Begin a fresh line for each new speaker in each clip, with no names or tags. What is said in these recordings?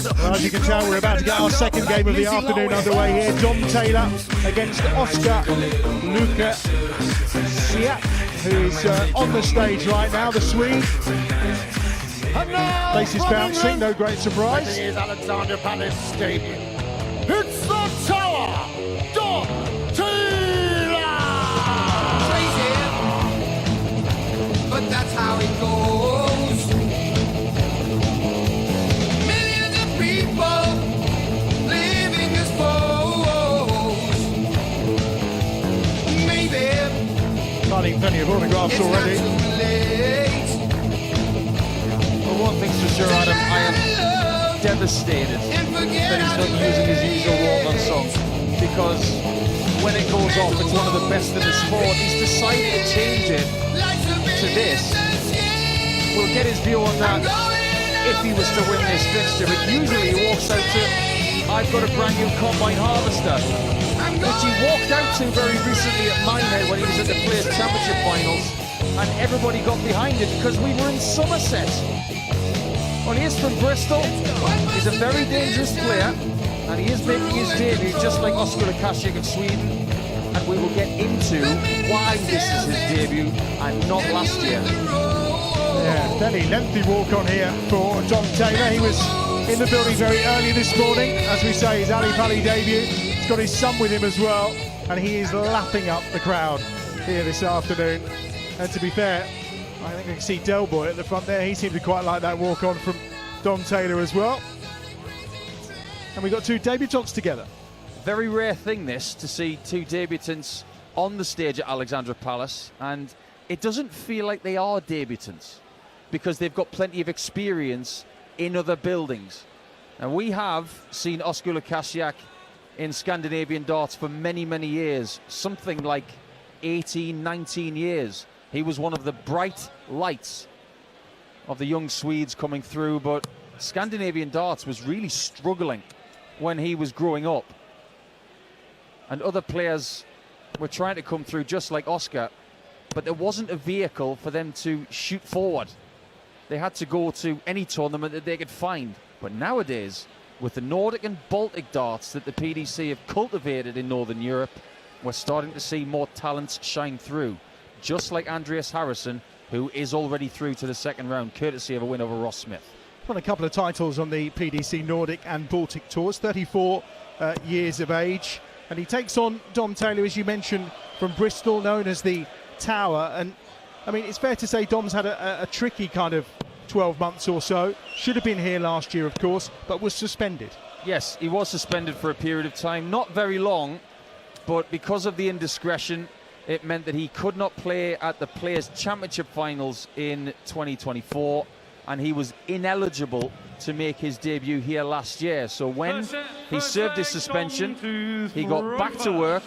Well, as you can tell, we're about to get our second game of the afternoon underway here. Dom Taylor against Oskar Lukasiak, who is on the stage right now, the Swede. Place is bouncing, no great surprise.
It is Alexandra Palace Stadium. It's the Tower, Dom Taylor!
Crazy, but that's how it goes. Millions of people living as foes. Maybe
Finding plenty of autographs
it's
already.
not too late.
One thing's for sure, Adam, I am devastated that he's not using his usual warm-up song, because when it goes off, it's one of the best in the sport. He's decided to change it to this. We'll get his view on that if he was to win this fixture, but usually he walks out to, I've got a brand new combine harvester, which he walked out to very recently at Minehead when he was at the Players' Championship Finals, and everybody got behind it because we were in Somerset. Well, he is from Bristol, he's a very dangerous player, and he is making his debut just like Oskar Lukasiak of Sweden, and we will get into why this is his debut and not last year.
Yeah, fairly lengthy walk on here for Dom Taylor. He was in the building very early this morning, as we say, his Ali Pali debut. He's got his son with him as well, and he is lapping up the crowd here this afternoon. And to be fair, I think I can see Del Boy at the front there. He seemed to quite like that walk on from Dom Taylor as well. And we got two debutants together.
Very rare thing this, to see two debutants on the stage at Alexandra Palace, and it doesn't feel like they are debutants because they've got plenty of experience in other buildings. And we have seen Oskar Lukasiak in Scandinavian darts for many, many years, something like 18, 19 years. He was one of the bright lights of the young Swedes coming through, but Scandinavian darts was really struggling when he was growing up. And other players were trying to come through just like Oskar, but there wasn't a vehicle for them to shoot forward. They had to go to any tournament that they could find. But nowadays, with the Nordic and Baltic darts that the PDC have cultivated in Northern Europe, we're starting to see more talents shine through. Just like Andreas Harrison, who is already through to the second round, courtesy of a win over Ross Smith.
Won a couple of titles on the PDC Nordic and Baltic tours, 34 years of age. And he takes on Dom Taylor, as you mentioned, from Bristol, known as the Tower. And, I mean, it's fair to say Dom's had a tricky kind of 12 months or so. Should have been here last year, of course, but was suspended.
Yes, he was suspended for a period of time. Not very long, but because of the indiscretion, it meant that he could not play at the Players' Championship Finals in 2024, and he was ineligible to make his debut here last year. So when he served his suspension, he got back to work,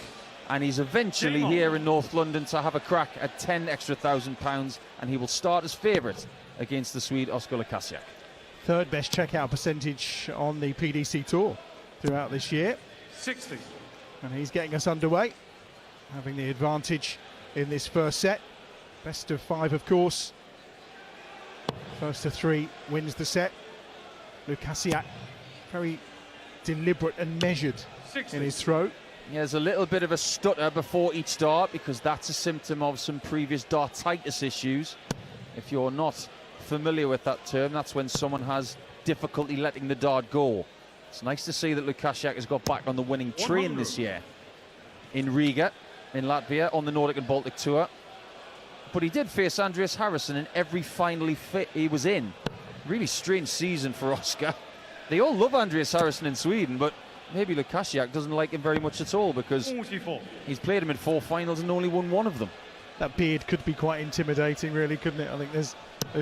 and he's eventually here in North London to have a crack at 10 extra £1,000, and he will start as favourite against the Swede Oskar Lukasiak.
Third best checkout percentage on the PDC Tour throughout this year.
60.
And he's getting us underway, having the advantage in this first set. Best of 5, of course. First of 3 wins the set. Lukasiak, very deliberate and measured
60.
in his throw.
Yeah, there's a little bit of a stutter before each dart, because that's a symptom of some previous dartitis issues. If you're not familiar with that term, that's when someone has difficulty letting the dart go. It's nice to see that Lukasiak has got back on the winning train this year in Riga, in Latvia, on the Nordic and Baltic Tour. But he did face Andreas Harrison in every final he was in. Really strange season for Oskar. They all love Andreas Harrison in Sweden, but maybe Lukasiak doesn't like him very much at all, because
44.
he's played him in 4 finals and only won 1 of them.
That beard could be quite intimidating, really, couldn't it? I think there's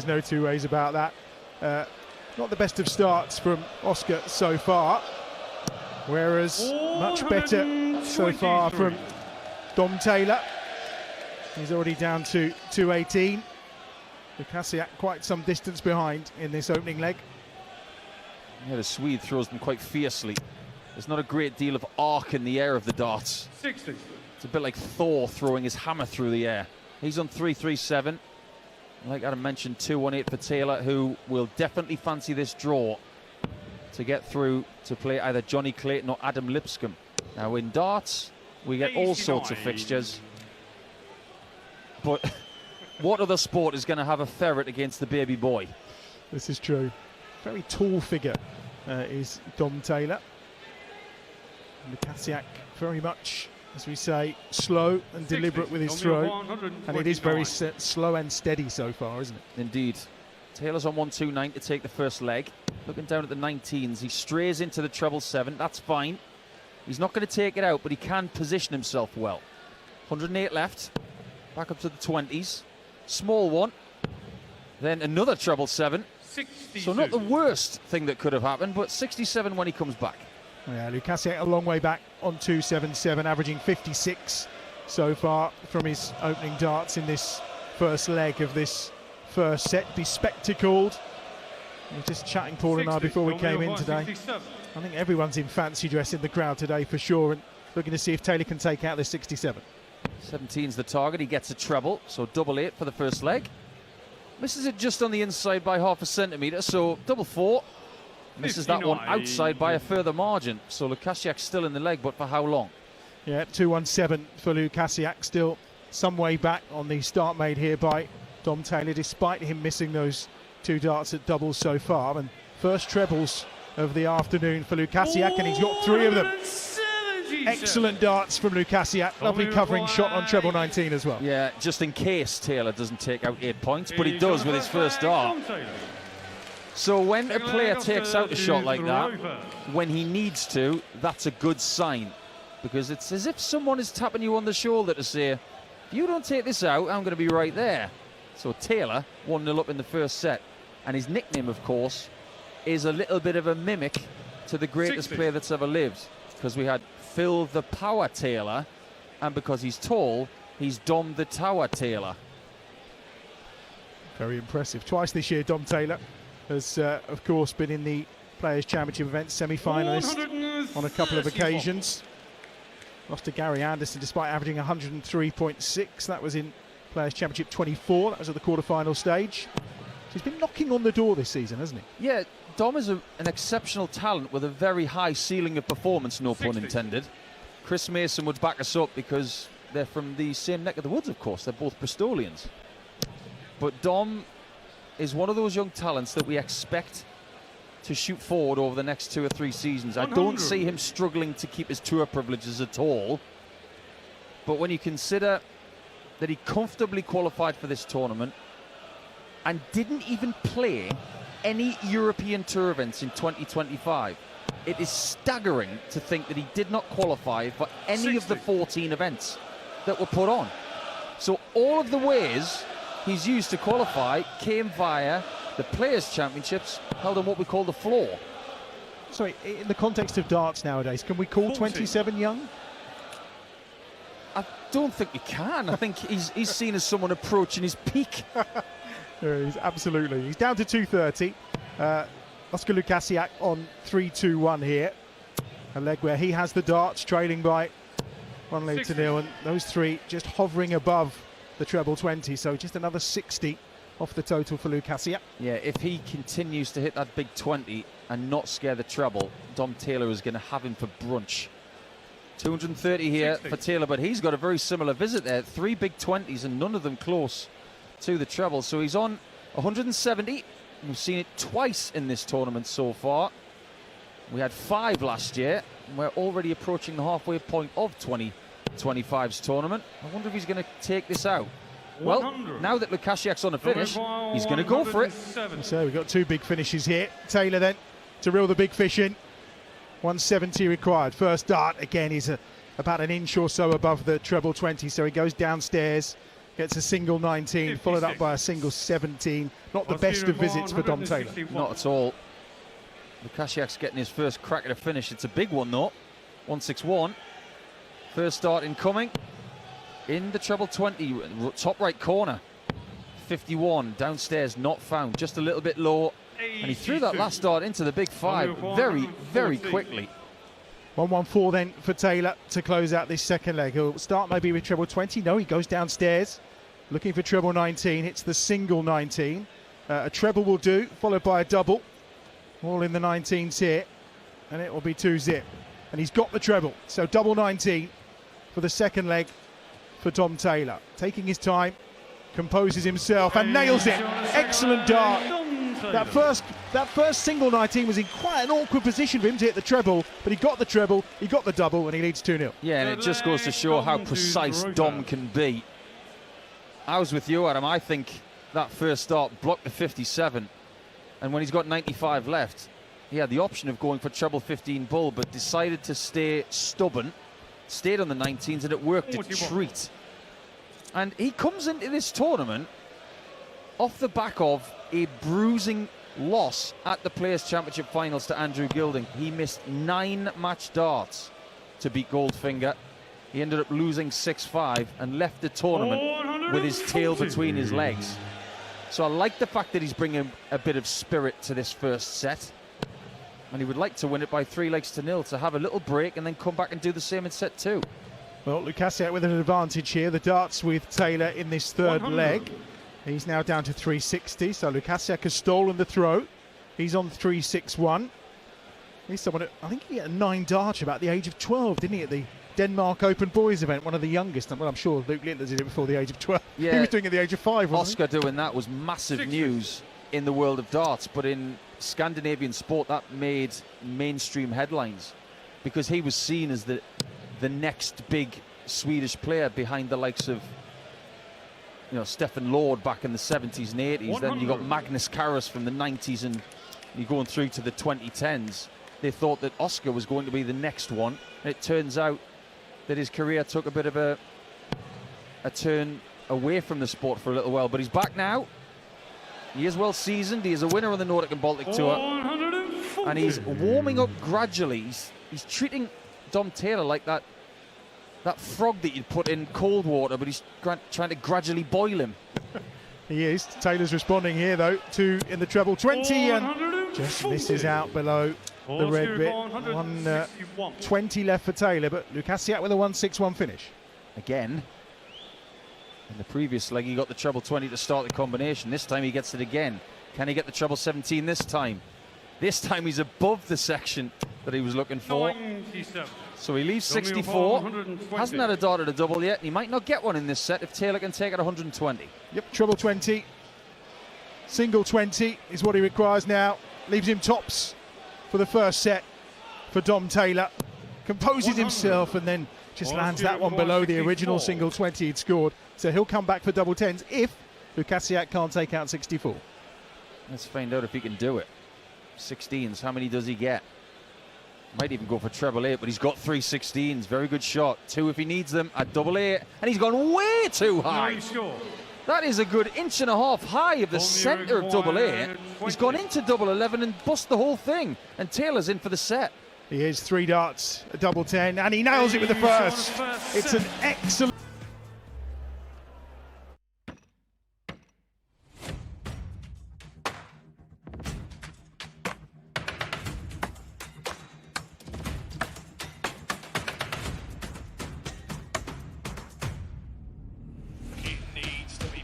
no two ways about that. Not the best of starts from Oskar so far, whereas much better so far from Dom Taylor. He's already down to 218. Lukasiak quite some distance behind in this opening leg.
Yeah, the Swede throws them quite fiercely. There's not a great deal of arc in the air of the darts.
60.
It's a bit like Thor throwing his hammer through the air. He's on 337. Like Adam mentioned, 218 for Taylor, who will definitely fancy this draw. to get through to play either Johnny Clayton or Adam Lipscomb. Now in darts, we get all sorts of fixtures. But what other sport is going to have a ferret against the baby boy?
This is true. Very tall figure is Dom Taylor. Lukasiak very much, as we say, slow and deliberate with his throw. And it is very slow and steady so far, isn't it?
Indeed. Taylor's on 129 to take the first leg. Looking down at the 19s, he strays into the treble 7. That's fine. He's not going to take it out, but he can position himself well. 108 left. Back up to the 20s. Small one. Then another treble 7.
62.
So not the worst thing that could have happened, but 67 when he comes back.
Yeah, Lukasiak a long way back on 277, averaging 56 so far from his opening darts in this first leg of this first set. Bespectacled. We were just chatting, Paul and I, before we came in today. I think everyone's in fancy dress in the crowd today for sure, and looking to see if Taylor can take out this 67.
17's the target. He gets a treble, so double 8 for the first leg. Misses it just on the inside by half a centimetre, so double 4. Misses that one outside by a further margin. So Lukasiak's still in the leg, but for how long?
Yeah, 217 for Lukasiak, still some way back on the start made here by Dom Taylor, despite him missing those 2 darts at doubles so far. And first trebles of the afternoon for Lukasiak, and he's got 3 of them. Excellent darts from Lukasiak. Lovely covering shot on treble 19 as well.
Yeah, just in case Taylor doesn't take out 8 points, but he does with his first dart. So when a player takes out a shot like that, when he needs to, that's a good sign. Because it's as if someone is tapping you on the shoulder to say, if you don't take this out, I'm going to be right there. So Taylor, 1-0 up in the first set. And his nickname, of course, is a little bit of a mimic to the greatest player that's ever lived. Because we had Phil the Power Taylor, and because he's tall, he's Dom the Tower Taylor.
Very impressive. Twice this year, Dom Taylor has, of course, been in the Players' Championship event, semi-finalist on a couple of occasions. Lost to Gary Anderson despite averaging 103.6. That was in Players' Championship 24. That was at the quarter-final stage. So he's been knocking on the door this season, hasn't he?
Yeah, Dom is an exceptional talent with a very high ceiling of performance, no pun intended. Chris Mason would back us up because they're from the same neck of the woods, of course. They're both Bristolians. But Dom is one of those young talents that we expect to shoot forward over the next 2 or 3 seasons. I don't see him struggling to keep his tour privileges at all. But when you consider that he comfortably qualified for this tournament and didn't even play any European tour events in 2025, it is staggering to think that he did not qualify for any of the 14 events that were put on. So all of the ways he's used to qualify came via the Players' Championships held on what we call the floor.
Sorry, in the context of darts nowadays, can we call 27 young?
I don't think you can. I think he's seen as someone approaching his peak.
He's absolutely. He's down to 230. Oskar Lukasiak on 3-2-1 here. A leg where he has the darts, trailing by 1-0, and those 3 just hovering above the treble 20. So just another 60 off the total for Lukasiak.
Yeah, if he continues to hit that big 20 and not scare the treble, Dom Taylor is going to have him for brunch. 230 here for Taylor, but he's got a very similar visit there. 3 big 20s and none of them close to the treble. So he's on 170. We've seen it twice in this tournament so far. We had 5 last year, and we're already approaching the halfway point of 2025's tournament. I wonder if he's going to take this out. Well, now that Lukasiak's on a finish, he's going to go for it.
So we've got 2 big finishes here. Taylor then to reel the big fish in. 170 required. First dart again is about an inch or so above the treble 20, so he goes downstairs, gets a single 19, followed up by a single 17. Not the best of visits for Dom Taylor.
Not at all. Lukasiak's getting his first crack at a finish. It's a big one though. 161. First start incoming. In the treble 20, top right corner. 51, downstairs, not found. Just a little bit low. And he threw that last dart into the big 5 very, very quickly.
114 then for Taylor to close out this second leg. He'll start maybe with treble 20. No, he goes downstairs, looking for treble 19. Hits the single 19. A treble will do, followed by a double. All in the 19s here, and it will be 2-zip. And he's got the treble, so double 19 for the second leg for Tom Taylor. Taking his time, composes himself and nails it. Excellent dart. That first single 19 was in quite an awkward position for him to hit the treble, but he got the treble, he got the double, and he leads 2-0.
Yeah, and it just goes to show how precise Dom can be. I was with you, Adam. I think that first start blocked the 57, and when he's got 95 left, he had the option of going for treble 15 bull, but decided to stay stubborn, stayed on the 19s, and it worked a treat. And he comes into this tournament off the back of a bruising loss at the Players' Championship Finals to Andrew Gilding. He missed 9 match darts to beat Goldfinger. He ended up losing 6-5 and left the tournament with his tail between his legs. So I like the fact that he's bringing a bit of spirit to this first set. And he would like to win it by 3-0 to have a little break and then come back and do the same in set 2.
Well, Lukasiak with an advantage here. The darts with Taylor in this third leg. He's now down to 360, so Lukasiak has stolen the throw. He's on 361. He's someone, I think he hit a 9 dart about the age of 12, didn't he, at the Denmark Open Boys event, one of the youngest. Well, I'm sure Luke Littler did it before the age of 12.
Yeah,
he was doing it at the age of 5, wasn't
Oskar doing that was massive news in the world of darts, but in Scandinavian sport that made mainstream headlines because he was seen as the next big Swedish player behind the likes of, you know, Stefan Lord back in the 70s and 80s.
100.
Then you got Magnus Carus from the 90s, and you're going through to the 2010s. They thought that Oskar was going to be the next one, and it turns out that his career took a bit of a turn away from the sport for a little while, but he's back now. He is well seasoned. He is a winner on the Nordic and Baltic Tour, and he's warming up gradually. He's treating Dom Taylor like that frog that you'd put in cold water, but he's trying to gradually boil him.
He is. Taylor's responding here, though, in the treble 20, and just misses out below the red bit. 120 left for Taylor, but Lukasiak with a 161 finish.
Again, in the previous leg, he got the treble 20 to start the combination. This time he gets it again. Can he get the treble 17 this time? This time he's above the section that he was looking for.
97.
So he leaves 64. Hasn't had a dart at a double yet. He might not get one in this set if Taylor can take it 120.
Yep, treble 20. Single 20 is what he requires now. Leaves him tops for the first set for Dom Taylor. Composes himself and then just lands that one below the original single 20 he'd scored. So he'll come back for double 10s if Lukasiak can't take out 64.
Let's find out if he can do it. 16s, how many does he get? Might even go for treble 8, but he's got 3 16s. Very good shot. 2 if he needs them at double 8. And he's gone way too high. That is a good 1.5 inches high of the centre of double 8. He's gone into double 11 and bust the whole thing. And Taylor's in for the set.
He is 3 darts, a double 10, and he nails it with the first. It's an excellent...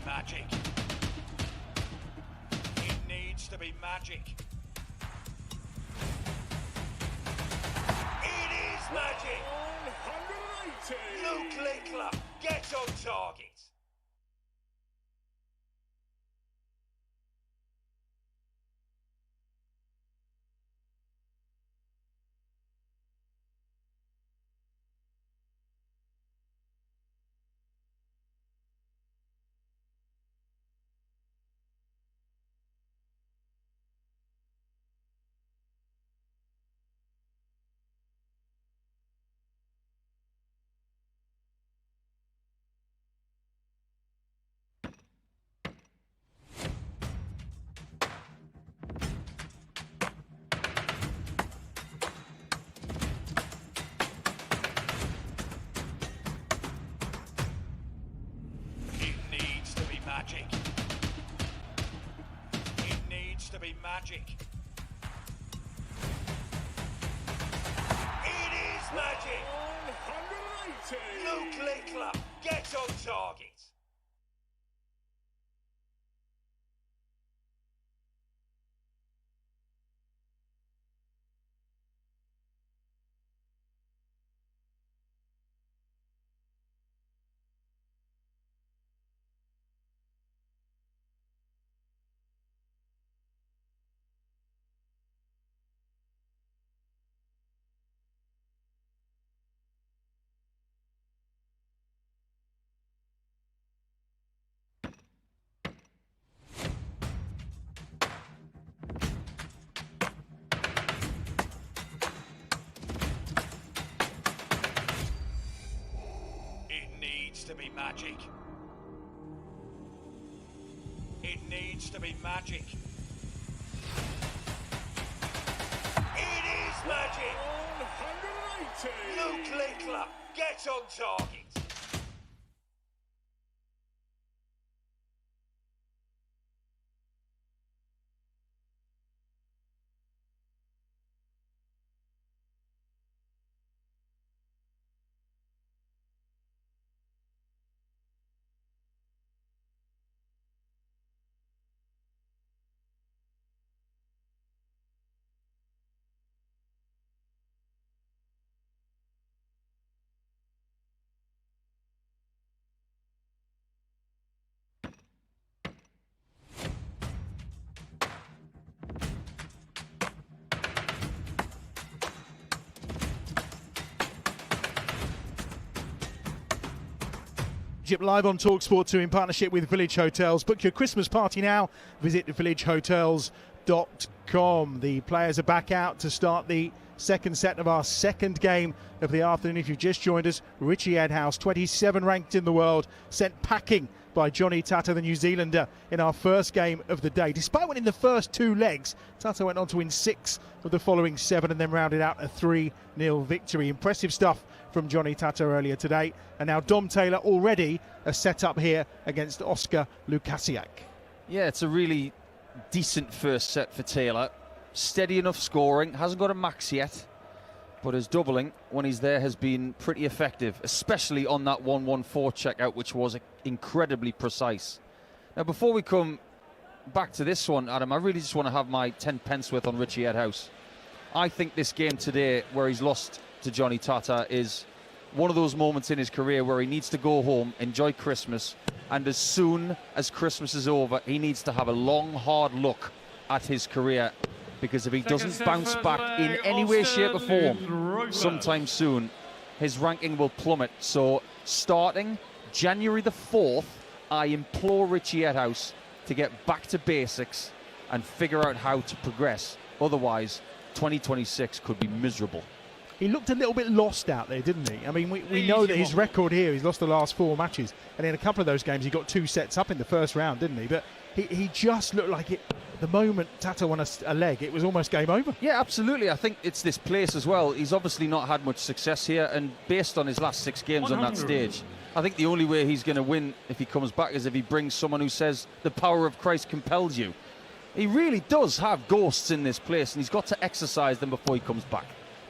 Magic. It needs to be magic. It is magic. 180. Luke Littler, get on target. Magic. It needs to be magic. It is magic. 180. Luke Littler, get on target. magic. It needs to be magic. It is magic! 180! Lukasiak gets on target.
Live on talkSPORT 2 in partnership with Village Hotels. Book your Christmas party now. Visit villagehotels.com. The players are back out to start the second set of our second game of the afternoon. If you've just joined us, Richie Edhouse, 27 ranked in the world, sent packing by Johnny Tata, the New Zealander, in our first game of the day. Despite winning the first two legs, Tata went on to win 6 of the following 7 and then rounded out a 3-0 victory. Impressive stuff from Johnny Tata earlier today. And now Dom Taylor already a set up here against Oskar Lukasiak.
Yeah, it's a really decent first set for Taylor. Steady enough scoring, hasn't got a max yet, but his doubling when he's there has been pretty effective, especially on that 1-1-4 checkout, which was incredibly precise. Now, before we come back to this one, Adam, I really just want to have my 10 pence worth on Richie Edhouse. I think this game today, where he's lost to Johnny Tata, is one of those moments in his career where he needs to go home, enjoy Christmas, and as soon as Christmas is over, he needs to have a long, hard look at his career, because if he doesn't bounce back in any way, shape or form sometime soon, his ranking will plummet. So starting January the 4th, I implore Richie Edhouse to get back to basics and figure out how to progress. Otherwise, 2026 could be miserable.
He looked a little bit lost out there, didn't he? I mean, we know that his record here, he's lost the last 4 matches, and in a couple of those games he got 2 sets up in the first round, didn't he? But he just looked like it. The moment Tata won a leg, it was almost game over.
Yeah, absolutely. I think it's this place as well. He's obviously not had much success here, and based on his last 6 games 100. On that stage, I think the only way he's going to win if he comes back is if he brings someone who says the power of Christ compels you. He really does have ghosts in this place, and he's got to exercise them before he comes back.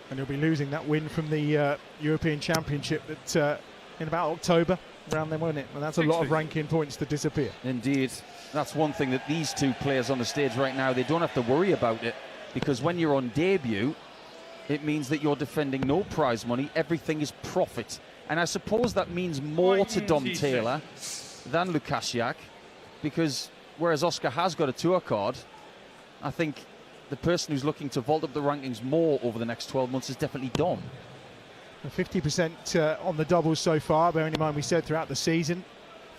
And he'll be losing that win from the European Championship that in about October, around then, won't it? And that's a lot of ranking points to disappear.
Indeed. That's one thing that these two players on the stage right now, they don't have to worry about it, because when you're on debut, it means that you're defending no prize money. Everything is profit. And I suppose that means more to Dom Taylor than Lukasiak, because whereas Oskar has got a tour card, I think the person who's looking to vault up the rankings more over the next 12 months is definitely Dom.
50% on the doubles so far, bearing in mind we said throughout the season,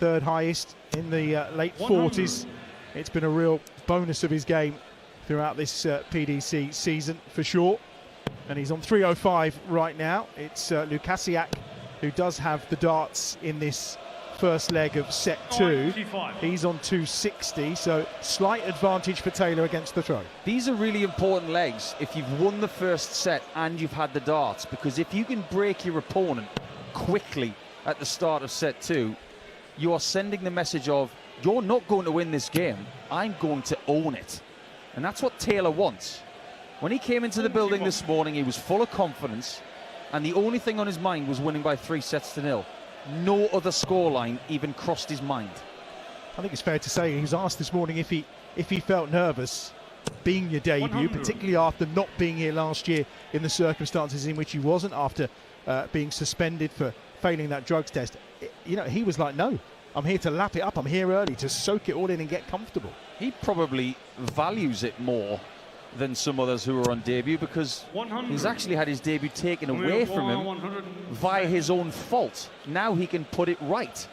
3rd highest in the late 40s. It's been a real bonus of his game throughout this PDC season for sure. And he's on 305 right now. It's Lukasiak who does have the darts in this first leg of set 2. He's on 260, so slight advantage for Taylor against the throw.
These are really important legs if you've won the first set and you've had the darts, because if you can break your opponent quickly at the start of set 2, you are sending the message of, you're not going to win this game, I'm going to own it. And that's what Taylor wants. When he came into the building this morning, he was full of confidence, and the only thing on his mind was winning by 3-0. No other scoreline even crossed his mind.
I think it's fair to say he was asked this morning if he felt nervous being your debut, 100. Particularly after not being here last year in the circumstances in which he wasn't, after being suspended for failing that drugs test. You know, he was like, no, I'm here to lap it up. I'm here early to soak it all in and get comfortable.
He probably values it more than some others who are on debut, because 100. He's actually had his debut taken away from him via his own fault. Now he can put it right.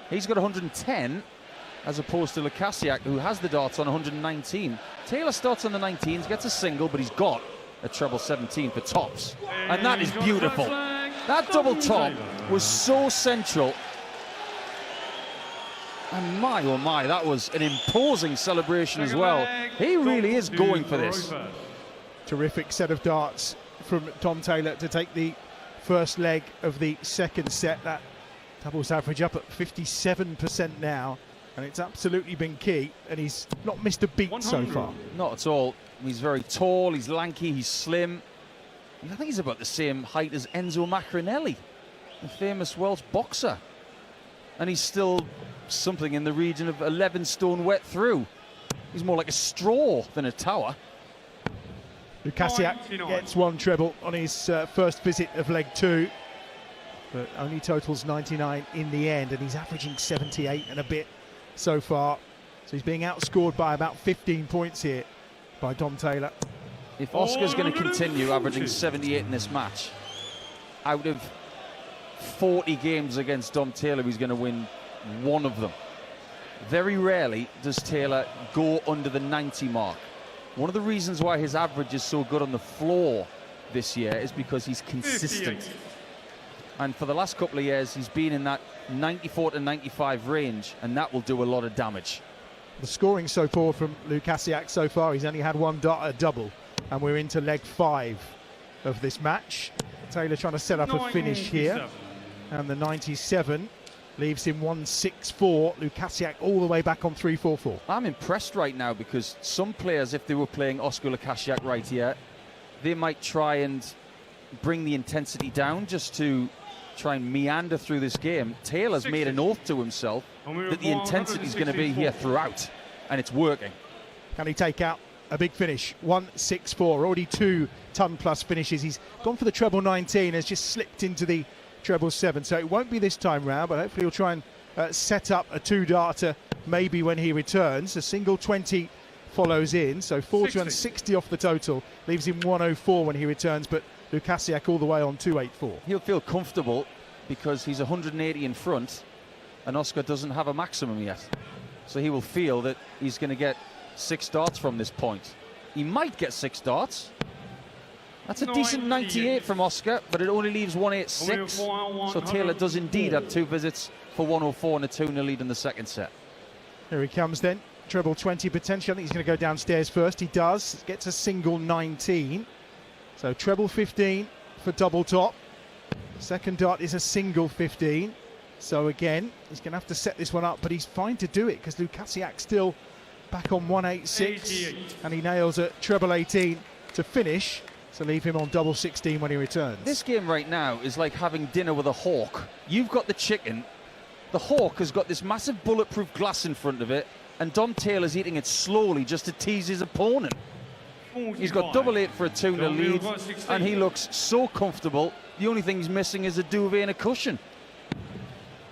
He's got 110 as opposed to Lukasiak, who has the darts on 119. Taylor starts on the 19s, gets a single, but he's got a treble 17 for tops. And that is beautiful. That double top was so central And my, oh my, that was an imposing celebration as well. He really is going for this.
Terrific set of darts from Dom Taylor to take the first leg of the second set. That doubles average up at 57% now, and it's absolutely been key, and he's not missed a beat so far.
Not at all. He's very tall, he's lanky, he's slim. And I think he's about the same height as Enzo Macronelli, the famous Welsh boxer. And he's still something in the region of 11 stone wet through. He's more like a straw than a tower.
Lukasiak gets one treble on his first visit of leg 2, but only totals 99 in the end, and he's averaging 78 and a bit so far. So he's being outscored by about 15 points here by Dom Taylor.
If Oscar's going to continue averaging 78 in this match, out of 40 games against Dom Taylor, he's going to win one of them. Very rarely does Taylor go under the 90 mark. One of the reasons why his average is so good on the floor this year is because he's consistent.
58.
And for the last couple of years, he's been in that 94 to 95 range, and that will do a lot of damage.
The scoring so poor from Lukasiak so far. He's only had one double, and we're into leg 5 of this match. Taylor trying to set up a finish here, and the 97 leaves him 1-6-4. Lukasiak all the way back on 3-4-4.
I'm impressed right now because some players, if they were playing Oskar Lukasiak right here, they might try and bring the intensity down just to try and meander through this game. Taylor's made an oath to himself that the intensity is going to be here throughout, and it's working.
Can he take out a big finish? 1-6-4, already 2 ton-plus finishes. He's gone for the treble 19, has just slipped into the treble 7, so it won't be this time round, but hopefully he'll try and set up a 2-darter maybe when he returns. A single 20 follows in, so 460 off the total, leaves him 104 when he returns, but Lukasiak all the way on 284.
He'll feel comfortable because he's 180 in front and Oskar doesn't have a maximum yet, so he will feel that he's going to get 6 darts from this point. He might get 6 darts. That's a decent 98 from Oskar, but it only leaves 186. So Taylor does indeed have 2 visits for 104 and a 2-0 lead in the second set.
Here he comes then, treble 20 potential. I think he's going to go downstairs first. He does, gets a single 19. So treble 15 for double top. Second dart is a single 15. So again, he's going to have to set this one up, but he's fine to do it because Lukasiak's still back on 186, and he nails a treble 18 to finish. So leave him on double 16 when he returns.
This game right now is like having dinner with a hawk. You've got the chicken, the hawk has got this massive bulletproof glass in front of it, and Dom Taylor's eating it slowly just to tease his opponent. He's got double 8 for a 2-0 lead, and he looks so comfortable. The only thing he's missing is a duvet and a cushion.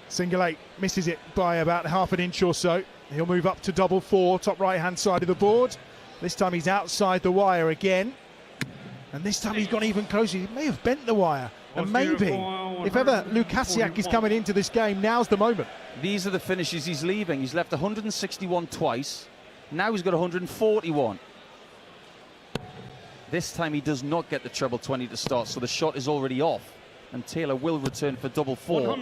Single 8 misses it by about half an inch or so. He'll move up to double 4, top right-hand side of the board. This time he's outside the wire again. And this time he's gone even closer. He may have bent the wire. And maybe, if ever Lukasiak is coming into this game, now's the moment.
These are the finishes he's leaving. He's left 161 twice. Now he's got 141. This time he does not get the treble 20 to start, so the shot is already off. And Taylor will return for double 4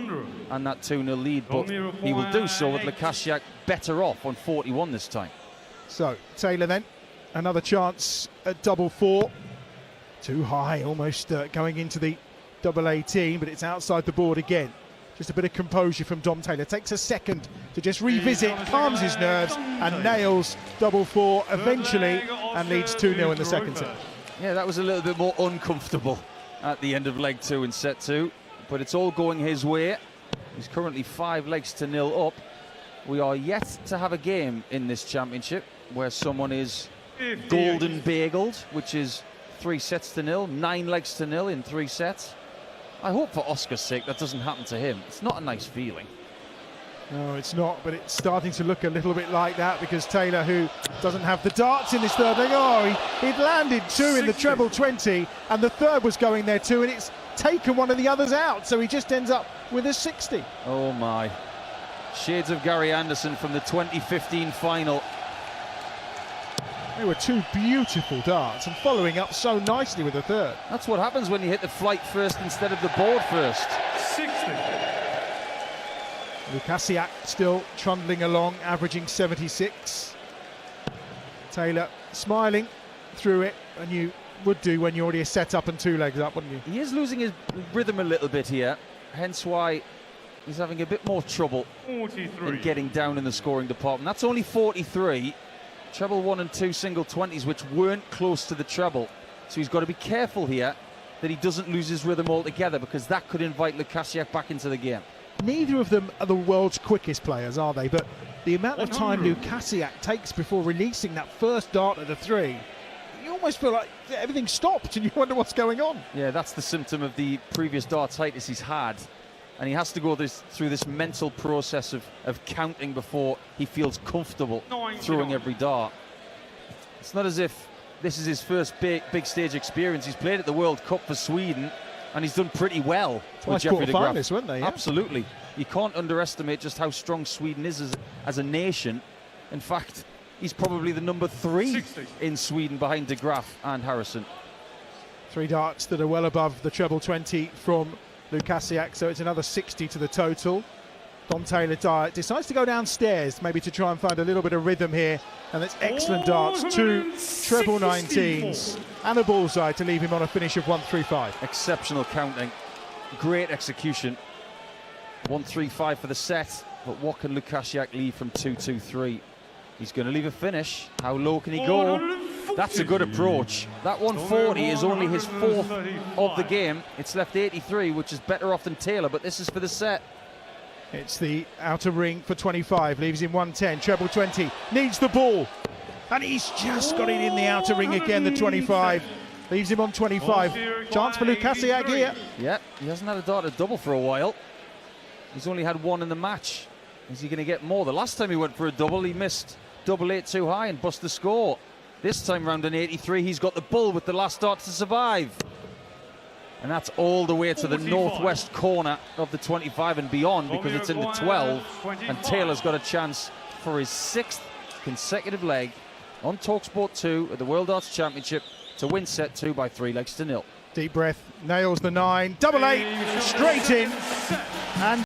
and that 2-0 lead, but he will do so with Lukasiak better off on 41 this time.
So Taylor then, another chance at double 4. Too high, almost going into the double 18, but it's outside the board again. Just a bit of composure from Dom Taylor. Takes a second to just revisit, calms his nerves, and nails double 4 eventually, and leads 2-0 in the second set.
Yeah, that was a little bit more uncomfortable at the end of leg 2 in set 2, but it's all going his way. He's currently 5 legs to 0 up. We are yet to have a game in this championship where someone is golden bageled, which is 3 sets to 0, 9 legs to 0 in 3 sets. I hope for Oscar's sake that doesn't happen to him. It's not a nice feeling.
No, it's not, but it's starting to look a little bit like that because Taylor, who doesn't have the darts in this third leg, he'd landed 2 in the treble 20, and the third was going there too, and it's taken one of the others out, so he just ends up with a 60.
Oh my. Shades of Gary Anderson from the 2015 final.
They were 2 beautiful darts, and following up so nicely with the third.
That's what happens when you hit the flight first instead of the board first.
60.
Lukasiak still trundling along, averaging 76. Taylor smiling through it, and you would do when you're already set up and 2 legs up, wouldn't you?
He is losing his rhythm a little bit here, hence why he's having a bit more trouble
43.
in getting down in the scoring department. That's only 43. Treble 1 and 2 single 20s, which weren't close to the treble. So he's got to be careful here that he doesn't lose his rhythm altogether, because that could invite Lukasiak back into the game.
Neither of them are the world's quickest players, are they? But the amount of time
100.
Lukasiak takes before releasing that first dart at the 3, you almost feel like everything stopped and you wonder what's going on.
Yeah, that's the symptom of the previous dartitis he's had. And he has to go through this mental process of counting before he feels comfortable
99.
throwing every dart. It's not as if this is his first big stage experience. He's played at the World Cup for Sweden, and he's done pretty well with
Twice
Jeffrey de Graaf.
quarterfinalists, weren't they? Yeah.
Absolutely. You can't underestimate just how strong Sweden is as a nation. In fact, he's probably the number 3
60.
in Sweden behind de Graaf and Harrison.
3 darts that are well above the treble 20 from Lukasiak, so it's another 60 to the total. Dom Taylor decides to go downstairs, maybe to try and find a little bit of rhythm here, and that's excellent darts, 2 treble 19s and a bullseye to leave him on a finish of 135.
Exceptional counting, great execution. 135 for the set, but what can Lukasiak leave from 223? He's going to leave a finish. How low can he go? That's a good approach. That 140 is only his 4th of the game. It's left 83, which is better off than Taylor, but this is for the set.
It's the outer ring for 25, leaves him 110, treble 20, needs the ball, and he's just got it in the outer ring again, the 25, leaves him on 25. Chance for Lukasiak here.
Yeah, he hasn't had a dart at double for a while. He's only had 1 in the match. Is he going to get more? The last time he went for a double, he missed double 8 too high and bust the score. This time round in 83, he's got the bull with the last dart to survive. And that's all the way to the
45.
northwest corner of the 25 and beyond, because it's in the 12. And
25.
Taylor's got a chance for his 6th consecutive leg on talkSPORT 2 at the World Darts Championship to win set 2 by 3 legs to 0.
Deep breath, nails the 9, double 8, straight in, and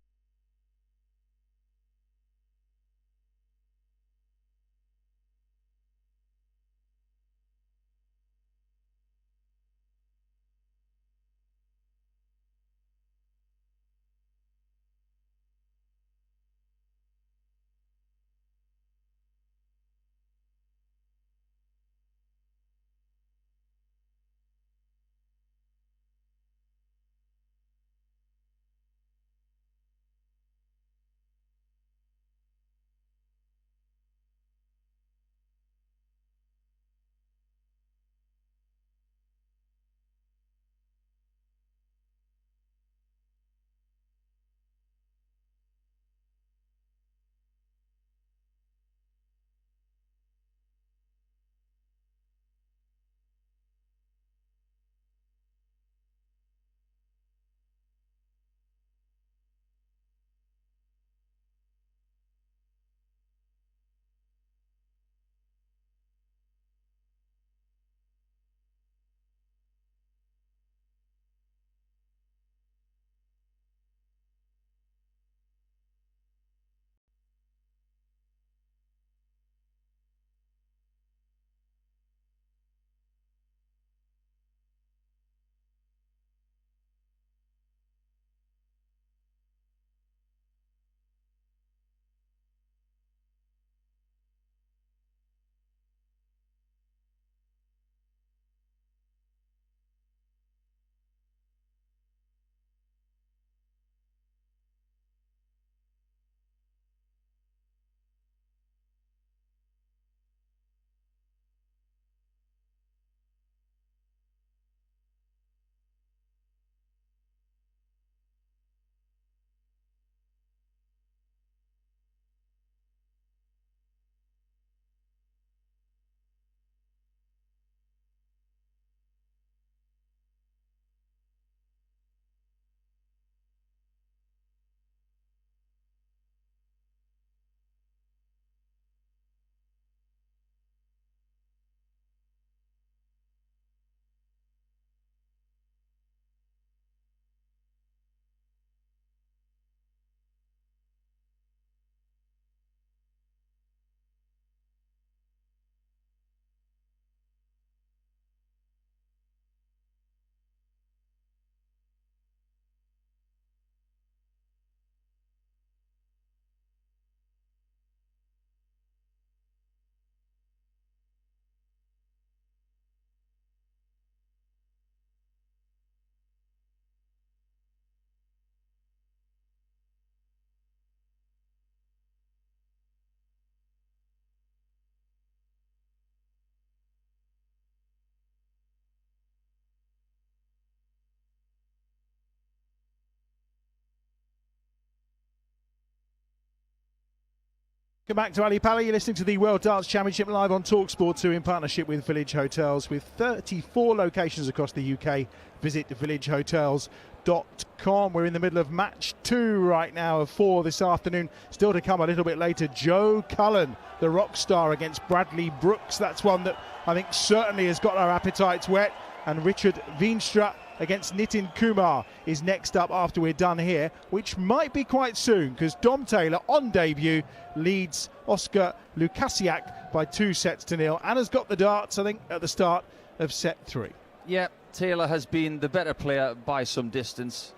Welcome back to Ali Pali. You're listening to the World Darts Championship live on talkSPORT 2 in partnership with Village Hotels. With 34 locations across the UK, visit villagehotels.com. We're in the middle of match 2 right now of 4 this afternoon. Still to come a little bit later, Joe Cullen, the rock star, against Bradley Brooks. That's one that I think certainly has got our appetites wet. And Richard Veenstra against Nitin Kumar is next up after we're done here, which might be quite soon, because Dom Taylor on debut leads Oskar Lukasiak by 2-0 and has got the darts, I think, at the start of set 3.
Yeah, Taylor has been the better player by some distance.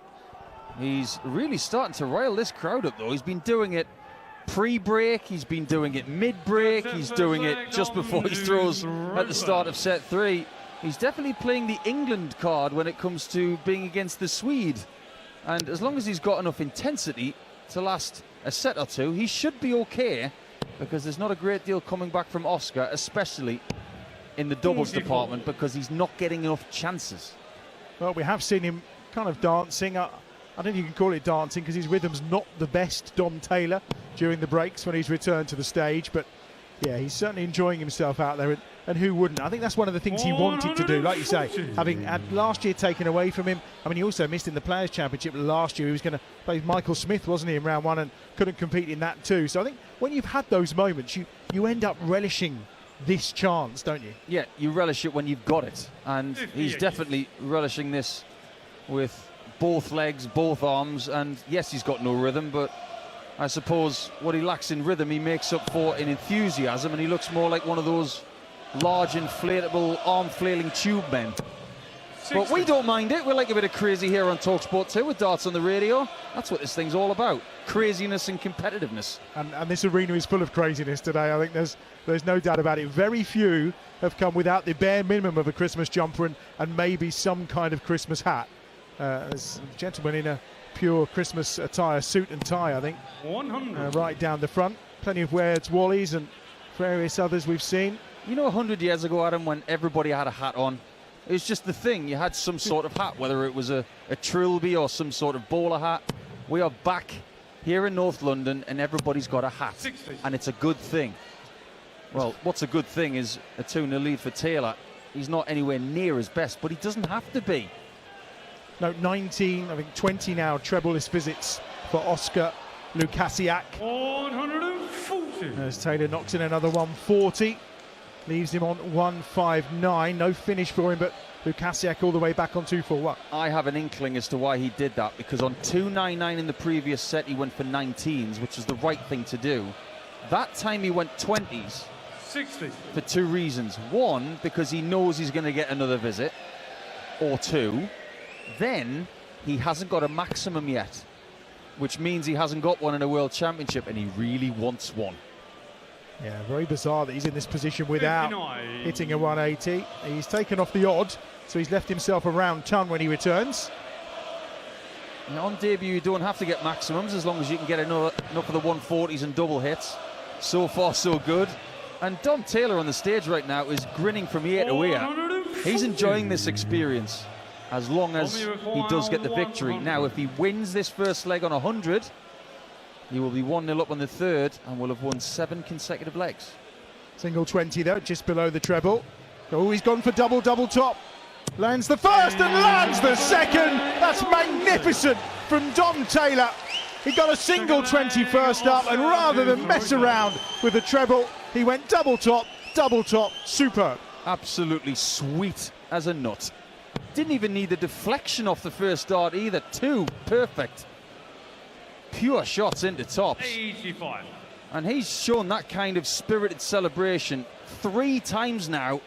He's really starting to rile this crowd up, though. He's been doing it pre-break, he's been doing it mid-break, he's doing it just before he throws at the start of set 3. He's definitely playing the England card when it comes to being against the Swede. And as long as he's got enough intensity to last a set or two, he should be okay, because there's not a great deal coming back from Oskar, especially in the doubles department, because he's not getting enough chances.
Well, we have seen him kind of dancing. I don't think you can call it dancing, because his rhythm's not the best, Dom Taylor, during the breaks when he's returned to the stage. But yeah, he's certainly enjoying himself out there, and who wouldn't? I think that's one of the things he wanted to do, like you say, having had last year taken away from him. I mean, he also missed in the Players' Championship last year. He was going to play with Michael Smith, wasn't he, in round 1, and couldn't compete in that too. So I think when you've had those moments, you end up relishing this chance, don't you?
Yeah, you relish it when you've got it, and he's definitely relishing this with both legs, both arms, and yes, he's got no rhythm, but I suppose what he lacks in rhythm he makes up for in enthusiasm, and he looks more like one of those large inflatable arm flailing tube men. But we don't mind it. We like a bit of crazy here on talkSPORT 2 with darts on the radio. That's what this thing's all about, craziness and competitiveness.
And this arena is full of craziness today. I think there's no doubt about it. Very few have come without the bare minimum of a Christmas jumper and maybe some kind of Christmas hat. There's a gentleman in a pure Christmas attire, suit and tie, I think, right down the front. Plenty of Waird's Wallies and various others we've seen.
You know, 100 years ago, Adam, when everybody had a hat on, it was just the thing. You had some sort of hat, whether it was a trilby or some sort of bowler hat. We are back here in North London, and everybody's got a hat, and it's a good thing. Well, what's a good thing is a 2-0 lead for Taylor. He's not anywhere near his best, but he doesn't have to be.
No, 19, I think 20 now treble-list visits for Oskar Lukasiak.
140.
As Taylor knocks in another 140. Leaves him on 159. No finish for him, but Lukasiak all the way back on 241.
I have an inkling as to why he did that, because on 299 in the previous set he went for 19s, which was the right thing to do. That time he went 20s
60.
for 2 reasons. One, because he knows he's going to get another visit, or 2. Then he hasn't got a maximum yet, which means he hasn't got one in a World Championship, and he really wants one.
Yeah, very bizarre that he's in this position without hitting a 180. He's taken off the odd, so he's left himself a round ton when he returns.
And on debut, you don't have to get maximums as long as you can get enough of the 140s and double hits. So far, so good. And Dom Taylor on the stage right now is grinning from ear to ear. He's enjoying this experience as long as he does get the victory. Now, if he wins this first leg on 100, he will be 1-0 up on the third and will have won 7 consecutive legs.
Single 20 though, just below the treble. Oh, he's gone for double top. Lands the first and lands the second. That's magnificent from Dom Taylor. He got a single 20 first up, and rather than mess around with the treble, he went double top, superb.
Absolutely sweet as a nut. Didn't even need the deflection off the first dart either. 2 perfect. Pure shots into tops.
85.
And he's shown that kind of spirited celebration 3 times now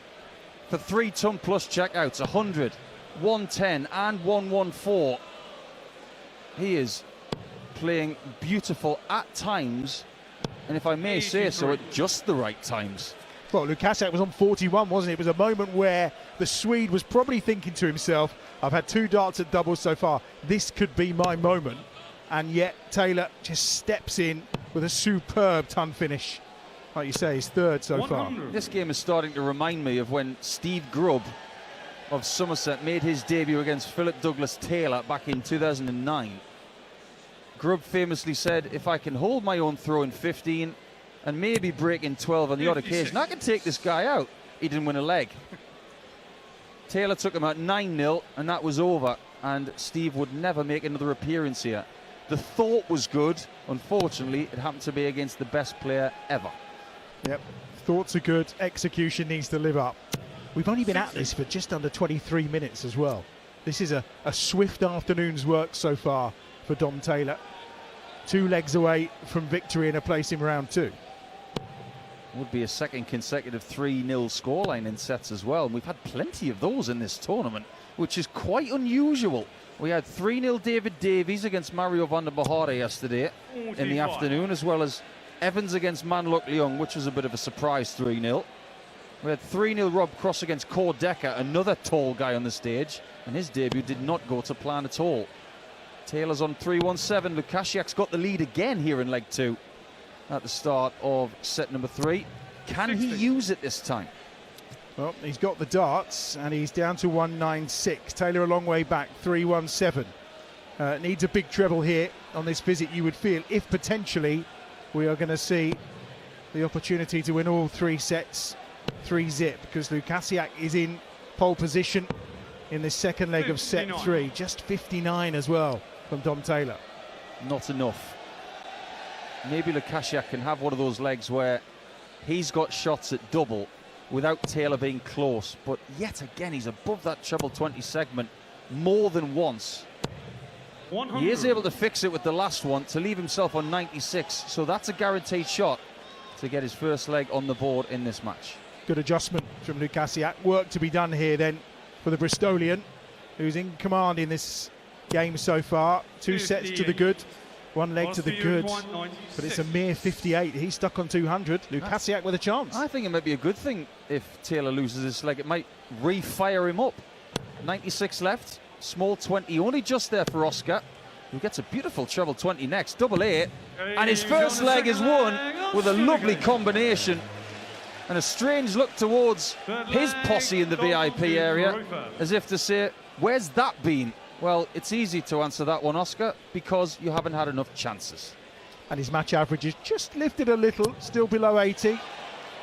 for 3 ton plus checkouts. 100, 110 and 114. He is playing beautiful at times, and if I may say so, at just the right times.
Well, Lukasiak was on 41, wasn't it? It was a moment where the Swede was probably thinking to himself, I've had 2 darts at doubles so far. This could be my moment. And yet Taylor just steps in with a superb ton finish. Like you say, his 3rd so far.
This game is starting to remind me of when Steve Grubb of Somerset made his debut against Philip Douglas Taylor back in 2009. Grubb famously said, if I can hold my own throw in 15, and maybe breaking 12 on the odd occasion. I can take this guy out. He didn't win a leg. Taylor took him out 9-0, and that was over. And Steve would never make another appearance here. The thought was good. Unfortunately, it happened to be against the best player ever.
Yep, thoughts are good. Execution needs to live up. We've only been at this for just under 23 minutes as well. This is a swift afternoon's work so far for Dom Taylor. 2 legs away from victory and a place in round 2.
Would be a second consecutive 3-0 scoreline in sets as well. And we've had plenty of those in this tournament, which is quite unusual. We had 3-0 David Davies against Mario van der Bahare yesterday in the afternoon, as well as Evans against Man Luk Leung, which was a bit of a surprise 3-0. We had 3-0 Rob Cross against Cord Decker, another tall guy on the stage, and his debut did not go to plan at all. Taylor's on 3-1-7. Lukasiak's got the lead again here in leg 2 at the start of set number 3. Can he use it this time?
Well, he's got the darts and he's down to 196. Taylor a long way back, 3-1-7. Needs a big treble here on this visit, you would feel, if potentially we are going to see the opportunity to win all 3 sets 3-zip, because Lukasiak is in pole position in this second leg of set 3. Just 59 as well from Dom Taylor.
Not enough. Maybe Lukasiak can have one of those legs where he's got shots at double without Taylor being close, but yet again he's above that treble 20 segment more than once.
100.
He is able to fix it with the last one to leave himself on 96, so that's a guaranteed shot to get his first leg on the board in this match.
Good adjustment from Lukasiak. Work to be done here then for the Bristolian, who's in command in this game so far. 2 sets to the good, 1 leg to the good, but it's a mere 58. He's stuck on 200. Lukasiak with a chance.
I think it might be a good thing if Taylor loses this leg. It might re-fire him up. 96 left, small 20, only just there for Oskar, who gets a beautiful treble 20 next, double 8, and his first leg is won with a lovely combination and a strange look towards his posse in the VIP area, as if to say, where's that been? Well, it's easy to answer that one, Oskar, because you haven't had enough chances.
And his match average is just lifted a little, still below 80,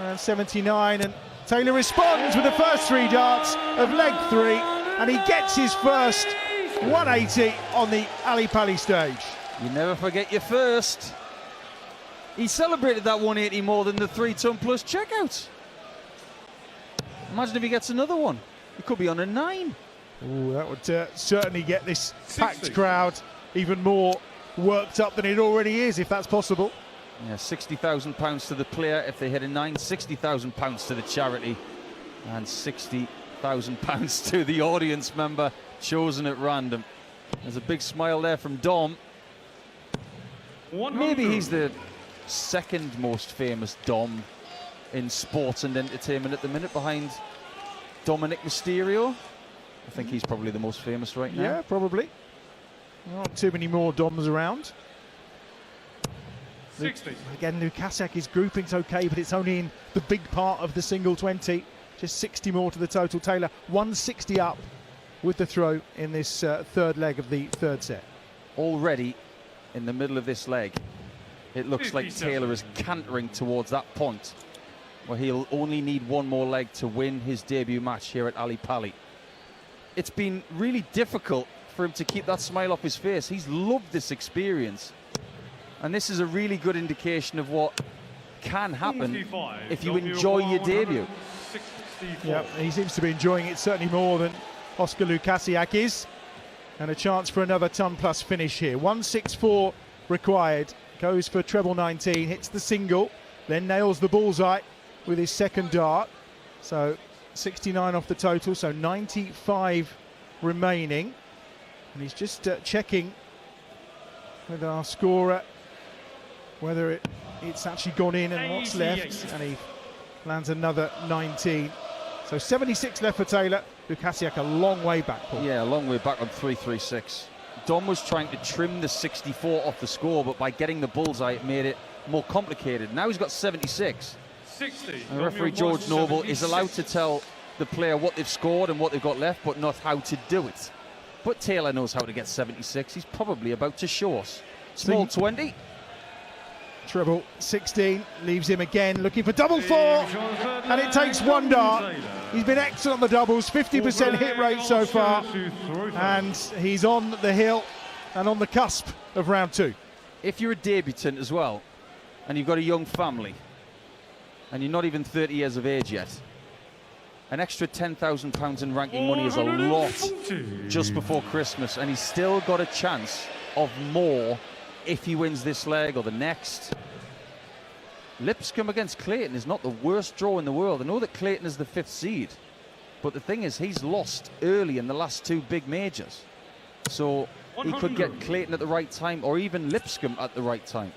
around 79, and Taylor responds with the first 3 darts of leg 3, and he gets his first 180 on the Ali Palace stage.
You never forget your first. He celebrated that 180 more than the 3-ton plus checkouts. Imagine if he gets another one. He could be on a 9.
Ooh, that would certainly get this packed crowd even more worked up than it already is, if that's possible.
Yeah, £60,000 to the player if they hit a 9, £60,000 to the charity, and £60,000 to the audience member chosen at random. There's a big smile there from Dom.
100.
Maybe he's the second most famous Dom in sports and entertainment at the minute, behind Dominic Mysterio. I think he's probably the most famous right now.
Yeah, probably. Not too many more Doms around.
60.
Again, Lukasiak, his grouping's okay, but it's only in the big part of the single 20. Just 60 more to the total. Taylor 160 up with the throw in this third leg of the third set.
Already in the middle of this leg, it looks like
57.
Taylor is cantering towards that point where he'll only need 1 more leg to win his debut match here at Ali Pali. It's been really difficult for him to keep that smile off his face. He's loved this experience, and this is a really good indication of what can happen
45.
if you enjoy your debut.
164.
Yeah, he seems to be enjoying it certainly more than Oskar Lukasiak is. And a chance for another ton plus finish here. 164 required. Goes for treble 19, hits the single, then nails the bullseye with his second dart. So 69 off the total, so 95 remaining. And he's just checking with our scorer whether it's actually gone in and what's left. And he lands another 19. So 76 left for Taylor. Lukasiak a long way back, Paul.
Yeah, a long way back on 336. Dom was trying to trim the 64 off the score, but by getting the bullseye, it made it more complicated. Now he's got 76.
60.
And referee George Noble is allowed to tell the player what they've scored and what they've got left, but not how to do it. But Taylor knows how to get 76. He's probably about to show us. Small 20.
Treble 16 leaves him again looking for double 4, and it takes one dart. He's been excellent on the doubles, 50% hit rate so far, and he's on the hill and on the cusp of round 2.
If you're a debutant as well, and you've got a young family, and you're not even 30 years of age yet, an extra £10,000 in ranking money is a lot just before Christmas, and he's still got a chance of more if he wins this leg or the next. Lipscomb against Clayton is not the worst draw in the world. I know that Clayton is the 5th seed, but the thing is, he's lost early in the last 2 big majors. So he could get Clayton at the right time, or even Lipscomb at the right time.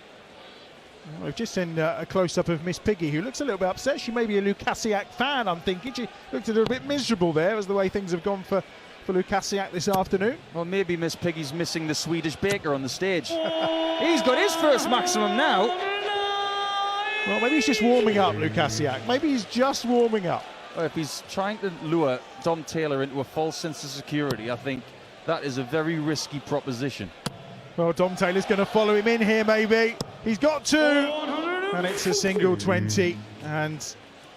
We've just seen a close-up of Miss Piggy, who looks a little bit upset. She may be a Lukasiak fan, I'm thinking. She looked a little bit miserable there as the way things have gone for Lukasiak this afternoon.
Well, maybe Miss Piggy's missing the Swedish baker on the stage. He's got his first maximum now.
Well, maybe he's just warming up, Lukasiak. Maybe he's just warming up.
Well, if he's trying to lure Dom Taylor into a false sense of security, I think that is a very risky proposition.
Well, Dom Taylor's going to follow him in here, maybe. He's got 2, and it's a single 20, and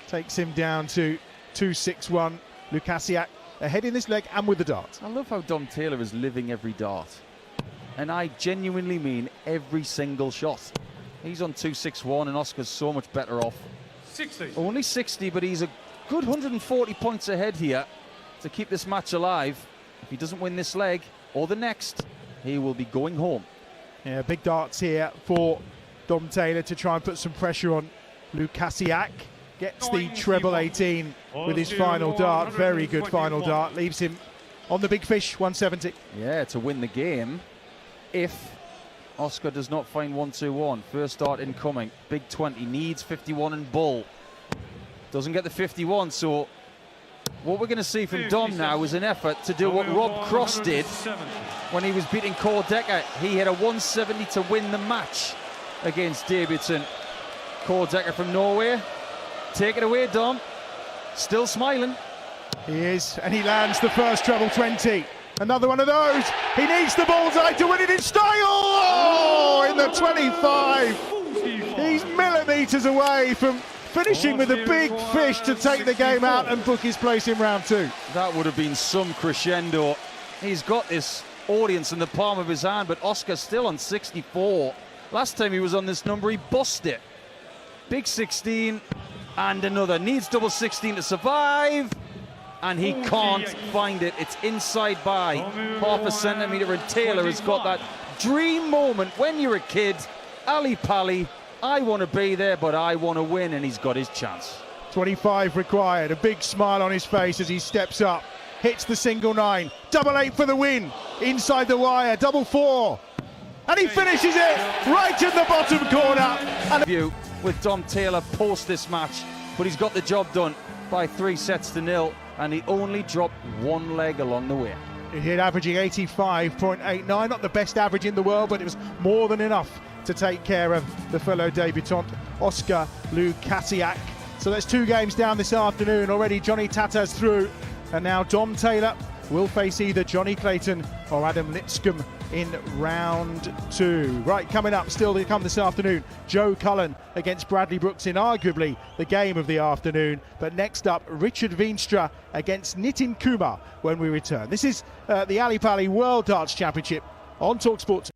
takes him down to 2-6-1. Lukasiak ahead in this leg and with the dart.
I love how Dom Taylor is living every dart, and I genuinely mean every single shot. He's on 2-6-1, and Oscar's so much better off.
60.
Only 60, but he's a good 140 points ahead here to keep this match alive. If he doesn't win this leg or the next, he will be going home.
Yeah, big darts here for Dom Taylor to try and put some pressure on Lukasiak. Gets the treble 18 with his final dart. Very good final dart. Leaves him on the big fish, 170.
Yeah, to win the game if Oskar does not find 1-2-1. First dart incoming. Big 20. Needs 51 and bull. Doesn't get the 51, so what we're going to see from Dom now is an effort to do what Rob Cross did when he was beating Kordecker. He had a 170 to win the match against debutant Kordecker from Norway. Take it away, Dom. Still smiling.
He is, and he lands the first treble 20. Another one of those. He needs the bullseye to win it in style. Oh, in the 25. He's millimetres away from finishing with a big fish to take the game out and book his place in round 2.
That would have been some crescendo. He's got this audience in the palm of his hand, but Oscar's still on 64. Last time he was on this number, he bossed it. Big 16 and another. Needs double 16 to survive, and he can't find it. It's inside by half a centimetre, and Taylor has got that dream moment when you're a kid. Ali Pali, I want to be there, but I want to win, and he's got his chance.
25 required, a big smile on his face as he steps up, hits the single 9, double 8 for the win, inside the wire, double 4, and he finishes it right in the bottom corner. And
view with Dom Taylor post this match, but he's got the job done by 3-0, and he only dropped one leg along the way.
he hit averaging 85.89, not the best average in the world, but it was more than enough to take care of the fellow debutant Oskar Lukasiak. So that's 2 games down this afternoon. Already Johnny Tatas through, and now Dom Taylor will face either Johnny Clayton or Adam Lipscomb in round 2. Right, coming up still to come this afternoon, Joe Cullen against Bradley Brooks in arguably the game of the afternoon. But next up, Richard Veenstra against Nitin Kumar when we return. This is the Ali Pali World Darts Championship on talkSPORT.